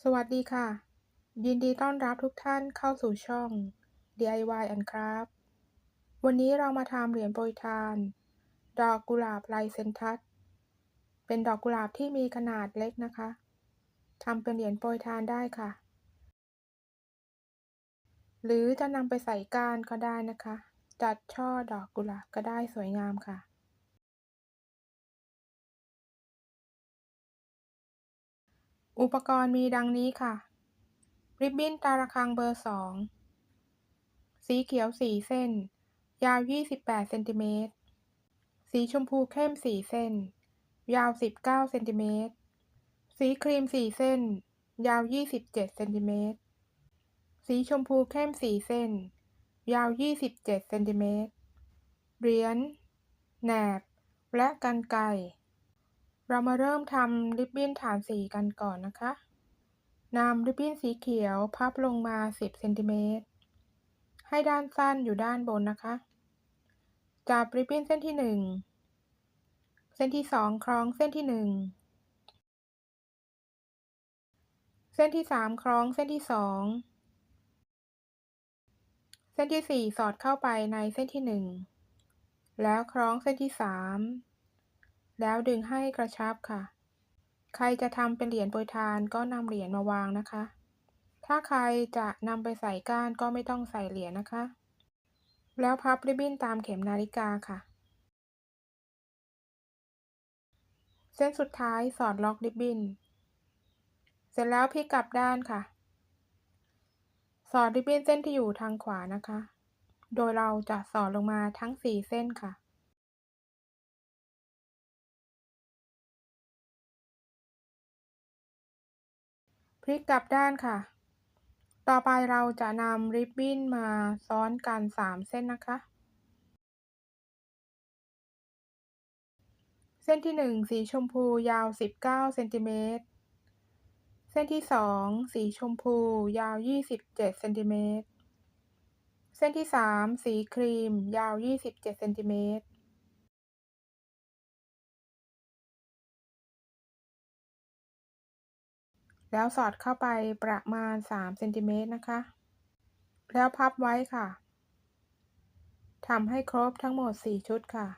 สวัสดีค่ะ ยินดีต้อนรับทุกท่านเข้าสู่ช่อง DIY and Craft วันนี้เรามาทำเหรียญโปรยทาน ดอกกุหลาบลายเซ็นทัสเป็นดอกกุหลาบที่มีขนาดเล็กนะคะทำเป็นเหรียญโปรยทานได้ค่ะ หรือจะนำไปใส่ก้านก็ได้นะคะ จัดช่อดอกกุหลาบก็ได้สวยงามค่ะ อุปกรณ์มีดังนี้ค่ะ ริบบิ้นตาระฆังเบอร์ 2 สีเขียว 4 เส้น ยาว 28 เซนติเมตร สีชมพูเข้ม 4 เส้น ยาว 19 เซนติเมตร สีครีม 4 เส้น ยาว 27 เซนติเมตร สีชมพูเข้ม 4 เส้น ยาว 27 เซนติเมตร เหรียญ แหนบ และกรรไกร เรามาเริ่มทำริบบิ้นฐานสีกันก่อนนะคะ นำริบบิ้นสีเขียวพับลงมา 10 เซนติเมตร ให้ด้านสั้นอยู่ด้านบนนะคะ จับริบบิ้นเส้นที่ 1 เส้นที่ 2 คล้องเส้นที่ 1 เส้นที่ 3 คล้องเส้นที่ 2 เส้นที่ 4 สอดเข้าไปในเส้นที่ 1 แล้วคล้องเส้นที่ 3 แล้วดึงให้กระชับค่ะ ใครจะทำเป็นเหรียญโปรยทานก็นำเหรียญมาวางนะคะ ถ้าใครจะนำไปใส่ก้านก็ไม่ต้องใส่เหรียญนะคะ แล้วพับริบบิ้นตามเข็มนาฬิกาค่ะ เส้นสุดท้ายสอดล็อกริบบิ้น เสร็จแล้วพลิกกลับด้านค่ะ สอดริบบิ้นเส้นที่อยู่ทางขวานะคะ โดยเราจะสอดลงมาทั้ง 4 เส้นค่ะ พลิกกลับด้านค่ะ ต่อไปเราจะนำริบบิ้นมาซ้อนกัน 3 เส้นนะคะ เส้นที่ 1 สีชมพูยาว 19 เซนติเมตร เส้นที่ 2 สีชมพูยาว 27 เซนติเมตร เส้นที่ 3 สีครีมยาว 27 เซนติเมตร แล้วสอดเข้าไปประมาณ 3 เซนติเมตรนะคะ แล้วพับไว้ค่ะ ทำให้ครบทั้งหมด 4 ชุดค่ะ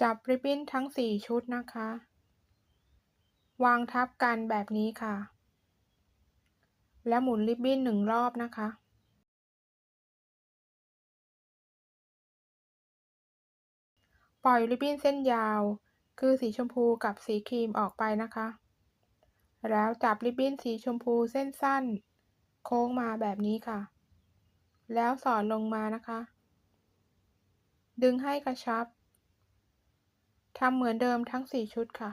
จับริบบิ้นทั้ง 4 ชุดนะคะ วางทับกันแบบนี้ค่ะ แล้วหมุนริบบิ้น1 รอบนะคะ ปล่อยริบบิ้นเส้นยาวคือสีชมพูกับสีครีมออกไปนะคะ แล้วจับริบบิ้นสีชมพูเส้นสั้นโค้งมาแบบนี้ค่ะ แล้วสอดลงมานะคะ ดึงให้กระชับ ทำเหมือนเดิมทั้ง 4 ชุดค่ะ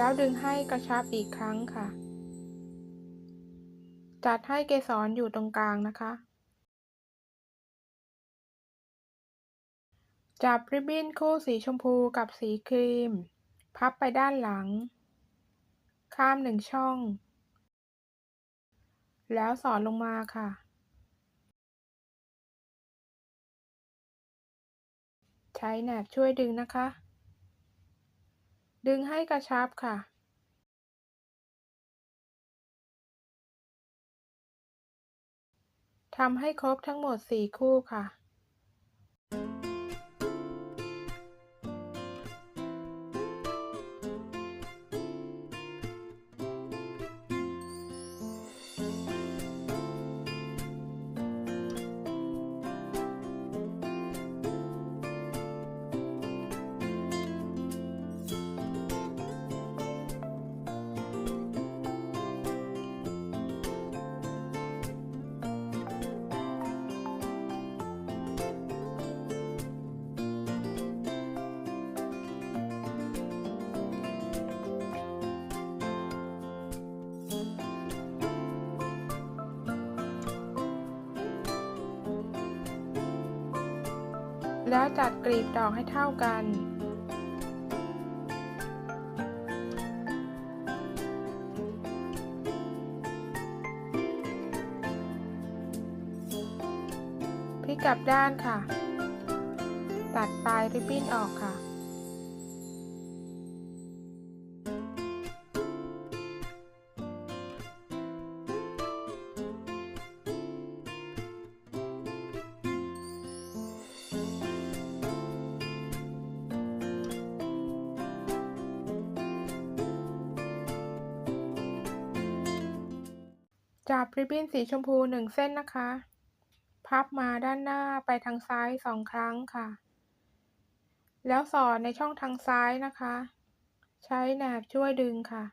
แล้วดึงให้กระชับอีกครั้งค่ะ จัดให้เกสรอยู่ตรงกลางนะคะ จับริบบิ้นคู่สีชมพูกับสีครีม พับไปด้านหลัง ข้าม1 ช่อง แล้วสอดลงมาค่ะ ใช้แหนบช่วยดึงนะคะ ดึงให้กระชับค่ะ ทำให้ครบทั้งหมด 4 คู่ค่ะ แล้วจัดกลีบดอกให้เท่ากันพลิกกลับด้านค่ะตัดปลายริบบิ้นออกค่ะจับริบบิ้นสีชมพู1เส้นนะคะพับมาด้านหน้าไปทางซ้าย2ครั้งค่ะแล้วสอดในช่องทางซ้ายนะคะใช้แหนบช่วยดึงค่ะ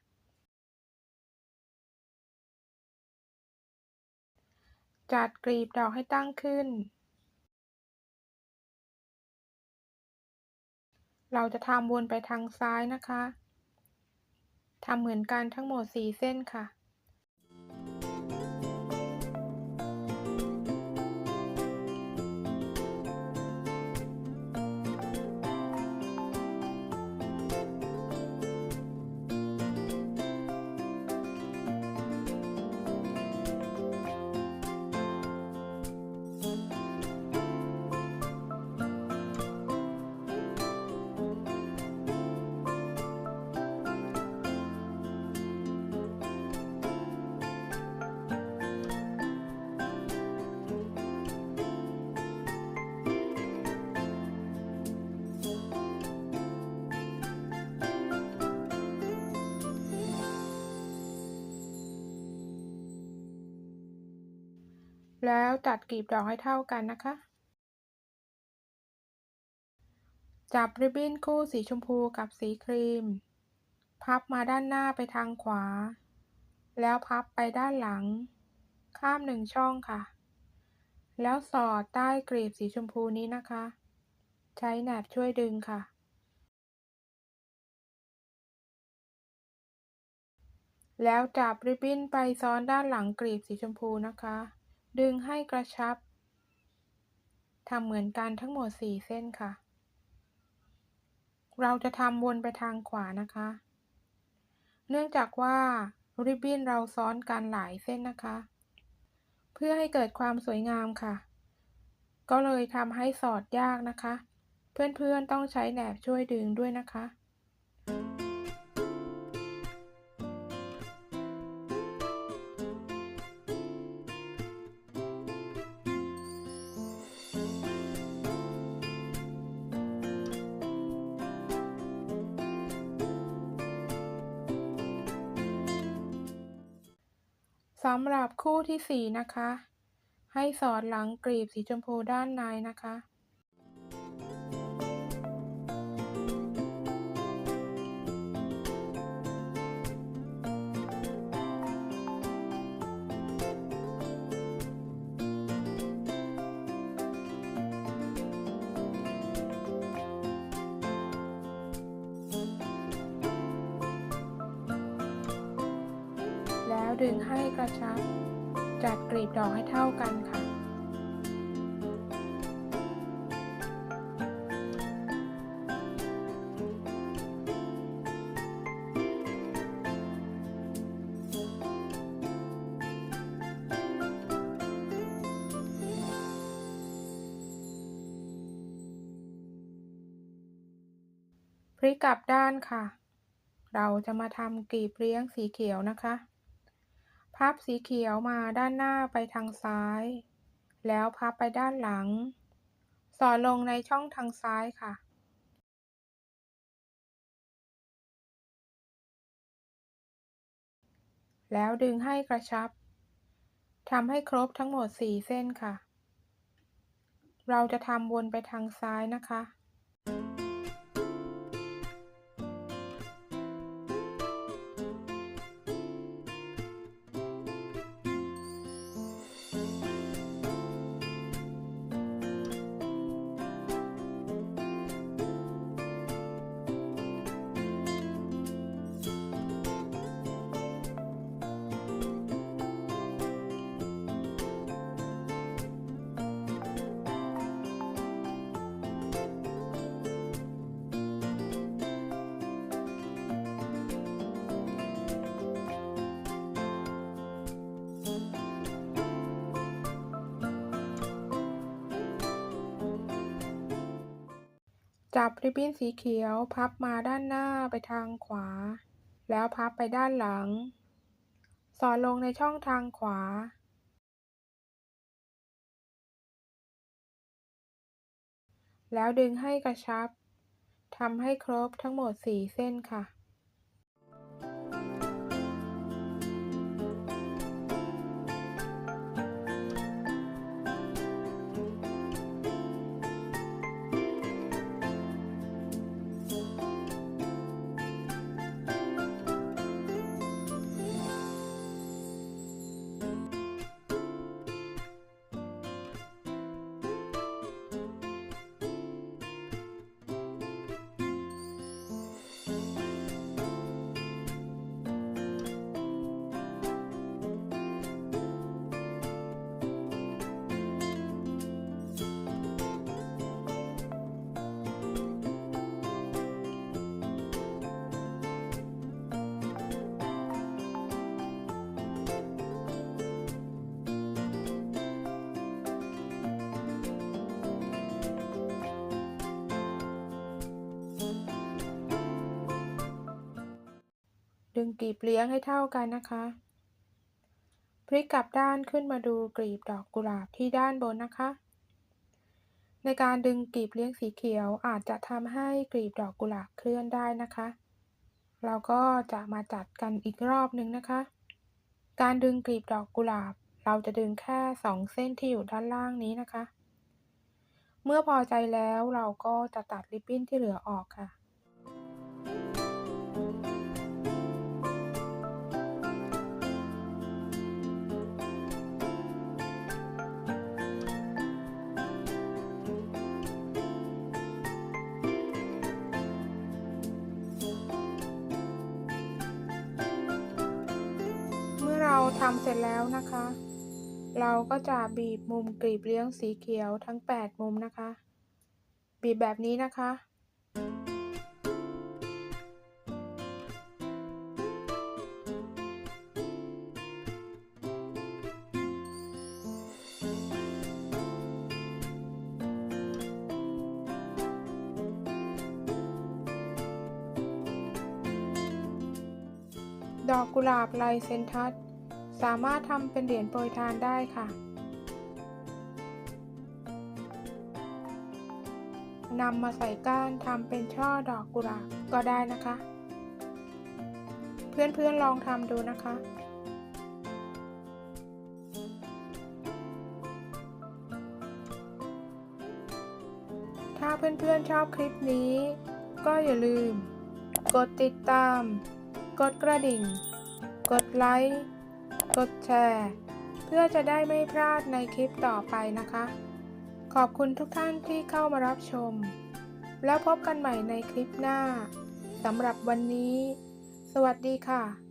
จัดกลีบดอกให้ตั้งขึ้นเราจะทำวนไปทางซ้ายนะคะทำเหมือนกันทั้งหมด4เส้นค่ะแล้วจัดกลีบดอกให้เท่ากันนะคะจับริบบิ้นคู่สีชมพูกับสีครีมพับมาด้านหน้าไปทางขวาแล้วพับไปด้านหลังข้าม1ช่องค่ะแล้วสอดใต้กลีบสีชมพูนี้นะคะใช้แหนบช่วยดึงค่ะแล้วจับริบบิ้นไปซ้อนด้านหลังกลีบสีชมพูนะคะดึงให้กระชับทำเหมือนกันทั้งหมด4เส้นค่ะเราจะทำวนไปทางขวานะคะเนื่องจากว่าริบบิ้นเราซ้อนกันหลายเส้นนะคะเพื่อให้เกิดความสวยงามค่ะก็เลยทำให้สอดยากนะคะเพื่อนๆต้องใช้แหนบช่วยดึงด้วยนะคะสำหรับคู่ที่4นะคะให้สอดหลังกลีบสีชมพูด้านในนะคะแล้วดึงให้กระชับจัดกลีบดอกให้เท่ากันค่ะพลิกกลับด้านค่ะเราจะมาทำกลีบเลี้ยงสีเขียวนะคะพับสีเขียวมาด้านหน้าไปทางซ้ายแล้วพับไปด้านหลังสอดลงในช่องทางซ้ายค่ะแล้วดึงให้กระชับทำให้ครบทั้งหมด4เส้นค่ะเราจะทำวนไปทางซ้ายนะคะ พ จับริบบิ้นสีเขียวพับมาด้านหน้าไปทางขวาแล้วพับไปด้านหลังสอดลงในช่องทางขวาแล้วดึงให้กระชับทำให้ครบทั้งหมด4เส้นค่ะดึงกลีบเลี้ยงให้เท่ากันนะคะพลิกกลับด้านขึ้นมาดูกลีบดอกกุหลาบที่ด้านบนนะคะในการดึงกลีบเลี้ยงสีเขียวอาจจะทำให้กลีบดอกกุหลาบเคลื่อนได้นะคะเราก็จะมาจัดกันอีกรอบหนึ่งนะคะการดึงกลีบดอกกุหลาบเราจะดึงแค่2เส้นที่อยู่ด้านล่างนี้นะคะเมื่อพอใจแล้วเราก็จะตัดริบบิ้นที่เหลือออกค่ะเมื่อเราทำเสร็จแล้วนะคะเราก็จะบีบมุมกลีบเลี้ยงสีเขียวทั้ง8มุมนะคะบีบแบบนี้นะคะดอกกุหลาบลายเซนทัสสามารถทำเป็นเหรียญโปรยทานได้ค่ะนำมาใส่ก้านทำเป็นช่อดอกกุหลาบก็ได้นะคะเพื่อนๆลองทำดูนะคะถ้าเพื่อนๆชอบคลิปนี้ก็อย่าลืมกดติดตามกดกระดิ่งกดไลค์กดแชร์เพื่อจะได้ไม่พลาดในคลิปต่อไปนะคะขอบคุณทุกท่านที่เข้ามารับชมแล้วพบกันใหม่ในคลิปหน้าสำหรับวันนี้สวัสดีค่ะ